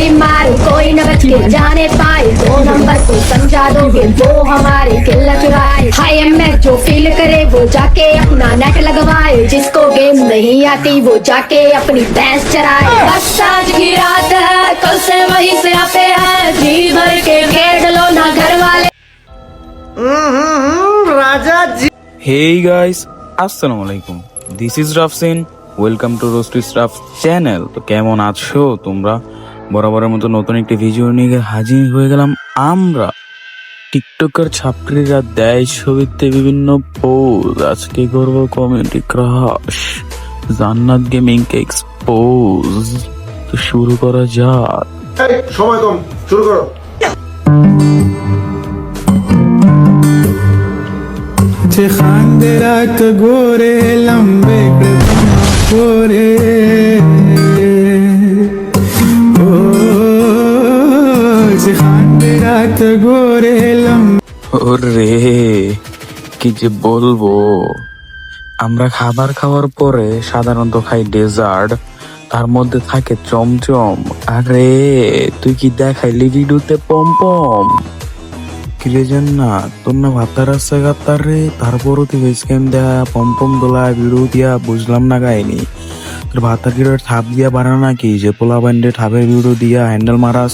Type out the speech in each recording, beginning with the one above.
गोली मारे कोई न बच के जाने पाए, 2 नंबर को समझा दोगे वो हमारे किल्ला चुराए। हाय एमएच जो फील करे वो जाके अपना नेट लगवाए, जिसको गेम नहीं आती वो जाके अपनी भैंस चराए। बस आज की रात है कल से वही से आते हैं, जी भर के खेल लो ना घर वाले। রাজা জি। Hey guys, আসসালামু আলাইকুম। This is Rafsin, welcome to roasties Raf channel. তো কেমন আছো তোমরা? বরাবরের মতো নতুন একটি ভিডিও নিয়ে হাজির হয়ে গেলাম আমরা। টিকটকের ছাত্রীরা দেয় ছবিতে বিভিন্ন পোজ, আজকে করবো কমেডি ক্রাশ, জান্নাত গেমিং কে এক্সপোজ। তো শুরু করা যাক। এই, সময় কম, শুরু করো। খান্দে রাত গোরে লম্বে গোরে ও খান্দে রাত গোরে লম্বে। ওরে কি যে বলবো, আমরা খাবার খাওয়ার পরে সাধারণত খাই ডেজার্ট, তার মধ্যে থাকে চমচম। আরে তুই কি দেখাইলি ভিডিওতে পম কিরে না তোর না ভাতার আছে গাতারে, তারপরও তুই ফেসক্যাম দেয়া পম দোলা ভিডিও দিয়া, বুঝলাম না গাইনি তোর ভাতার কিরে ঠাপ দিয়া বাড়া নাকি, যে পোলা বান্ডে ঠাপের ভিডিও দিয়া হ্যান্ডেল মারাস,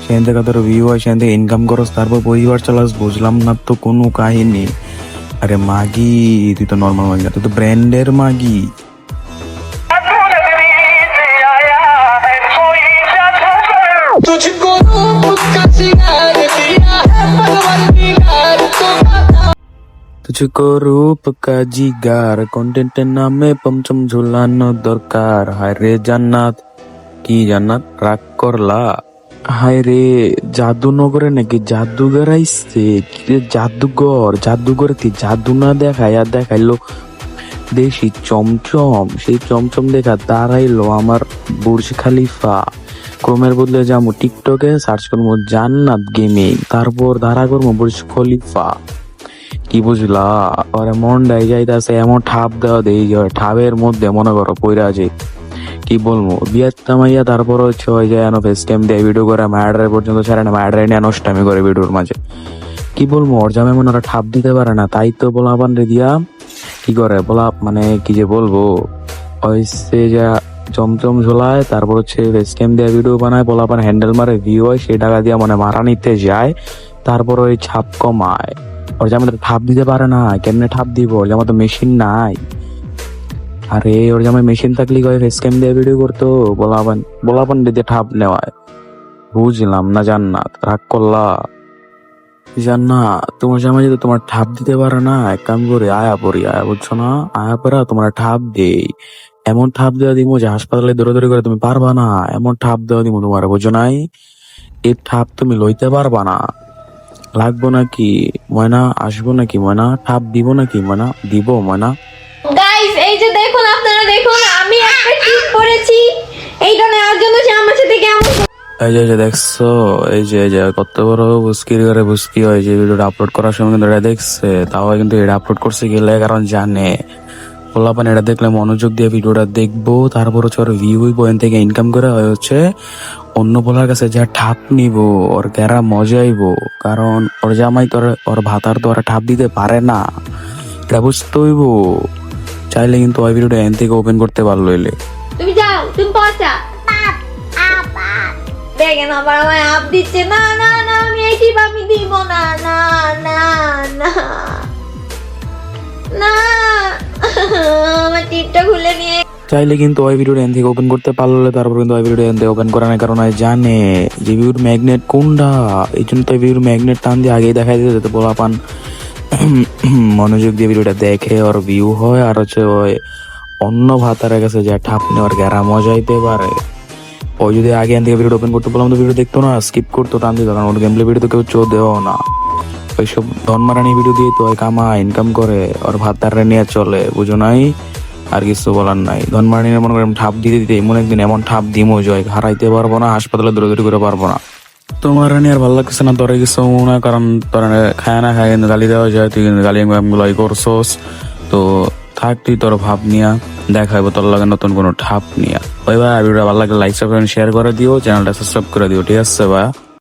সেখান থেকে তোর ভিউ হয়, সেখান থেকে ইনকাম করস, তারপর পরিবার চালাস, বুঝলাম না তো কোনো কাহিনী। আরে মাগি তুই তো নর্মাল মাগি না, তুই তো ব্র্যান্ডের মাগি। তুঝকো রূপ কা জিগার, কন্টেন্টের নামে পমচম ঝুলানো দরকার। হায় রে জান্নাত, কি জান্নাত রাগ করলা? হায় রে জাদুনগরে নাকি জাদুঘর আইসছে, জাদুঘর তুই জাদু না দেখায় আর দেখাইলো দেশি চমচম, সেই চমচম দেখা দাঁড়াইলো আমার বুর্জ খালিফা। ক্রোমের বদলে যাবো টিকটকে, সার্চ করবো জান্নাত গেমিং, তারপর ধারা করবো বুর্জ খলিফা। কি বুঝলা? ওরে মন ডাই যাইতাছে, এমন ঠাপ দেওয়া দেই যে ঠাপের মধ্যে মনে করো পইরা আছে। কি বলবো, বিয়ার তামাইয়া তারপর হচ্ছে ওই যে ফেস ক্যাম দিয়ে ভিডিও করে মায়াডারে পর্যন্ত ছাড়ে না, মায়াডারে নিয়ে নষ্টামি করে ভিডিওর মাঝে। কি বলবো, ওর জামে মনে ওরা ঠাপ দিতে পারে না, তাই তো বলা পান রে দিয়া কি করে বলা, মানে কি যে বলবো, ওই সে যা চমচম ঝোলায়, তারপর হচ্ছে ফেস ক্যাম দিয়ে ভিডিও বানায়, বলা পান হ্যান্ডেল মারে, ভিউ হয়, সেই টাকা দিয়ে মানে মারা নিতে যায়, তারপর ওই ছাপ কমায়। ওর জামা তো ঠাপ দিতে পারে না, কেমনে ঠাপ দিব? ওর জামা তো মেশিন নাই। আরে ওর জামায় মেশিন থাকলে ফেস ক্যাম দিয়ে ভিডিও করতো, বলাবান দিতে ঠাপ নেওয়ায়। বুঝলাম না জান্নাত, রাগ করলা? জান্নাত তোমার জামাই যদি তোমার ঠাপ দিতে পারে না, এক কাম করে আয়া বুঝছো না, আয়া পরা তোমার ঠাপ দেই, এমন ঠাপ দেওয়া দিব যে হাসপাতালে দৌড়াদৌড়ি করে তুমি পারবা না, এমন ঠাপ দেওয়া দিব তোমার, বুঝো নাই? এই ঠাপ তুমি লইতে পারবা না। লাগবো নাকি ময়না? আসবো নাকি ময়না? ঠাপ দিব নাকি ময়না? দিব ময়না? গাইস এই যে দেখুন, আপনারা দেখুন, আমি একটা টিপ করেছি এইটা নেওয়ার জন্য, সে আমার সাথে কেমন। এই যে দেখছো, এই যে কত বড় বুস্কির ঘরে বুস্কি হয়, যে ভিডিওটা আপলোড করার সময় কিন্তু এটা দেখছে, তাও কিন্তু এটা আপলোড করছে গেলে, কারণ জানে পোলাপান এটা দেখলে মনোযোগ দিয়ে ভিডিওটা দেখবো, তারপর হচ্ছে ওর ভিউ পয়েন্ট থেকে ইনকাম করে হচ্ছে অন্য পোলার কাছে যা ঠাপ নিব, ওর গ্যারা মজাইবো, কারণ ওর জামাই তোর ওর ভাতার তো ওরা ঠাপ দিতে পারে না, এটা বুঝতে হইব। চাইলে কিন্তু ওই ভিডিওটা এন থেকে ওপেন করতে পারলো এলে। তুমি যাও, তুমি পচা দেখেন আবার আমায় আপ দিচ্ছে। না না না, আমি এই টিপ আমি দিব না, না না না না, আমার টিপটা খুলে নিয়ে। চাইলে কিন্তু ওই ভিডিওটা এন থেকে ওপেন করতে পারলে, তারপর কিন্তু ওই ভিডিওটা এন থেকে ওপেন করার কারণ জানে যে ভিউর ম্যাগনেট কোনটা, এই জন্য তো ভিউর ম্যাগনেট টান দিয়ে আগেই দেখাই দিতে, যাতে পোলাপান মনোযোগ দিয়ে ভিডিওটা দেখে, ওর ভিউ হয়, আর হচ্ছে ওই অন্য ভাতারের কাছে যা ঠাপ নেওয়ার গ্যারা মজাইতে পারে। ওই যদি আগে এন থেকে ভিডিও ওপেন করতে বললাম তো ভিডিও দেখতো না, স্কিপ করতো, টান দিত, কারণ ওর গেম প্লে ভিডিও তো কেউ চো দেওয়া না। ওইসব ধনমারানি ভিডিও দিয়ে তো কামা ইনকাম করে, ওর ভাতারে নিয়ে চলে, বুঝো নাই? আর কিছু বলার নাই। ধনমারানির মনে করেন ঠাপ দিতে এমন একদিন এমন ঠাপ দিমো জয় হারাইতে পারবো না, হাসপাতালে দৌড়াদৌড়ি করে পারবো না। তোমার রানি আর ভালো লাগছে না, তোরে কিছু না, কারণ তোরা খায় না খায় কিন্তু গালি দেওয়া যায়, তুই কিন্তু গালি গুলাই করছোস। তো থাক তুই তোর ভাব নিয়া, দেখা হইব তোর লাগে নতুন কোনো ঠাপ নিয়া। ওই ভাই ভিডিওটা ভালো লাগলে লাইক সাবস্ক্রাইব শেয়ার করে দিও, চ্যানেলটা সাবস্ক্রাইব করে দিও, ঠিক আছে ভাই।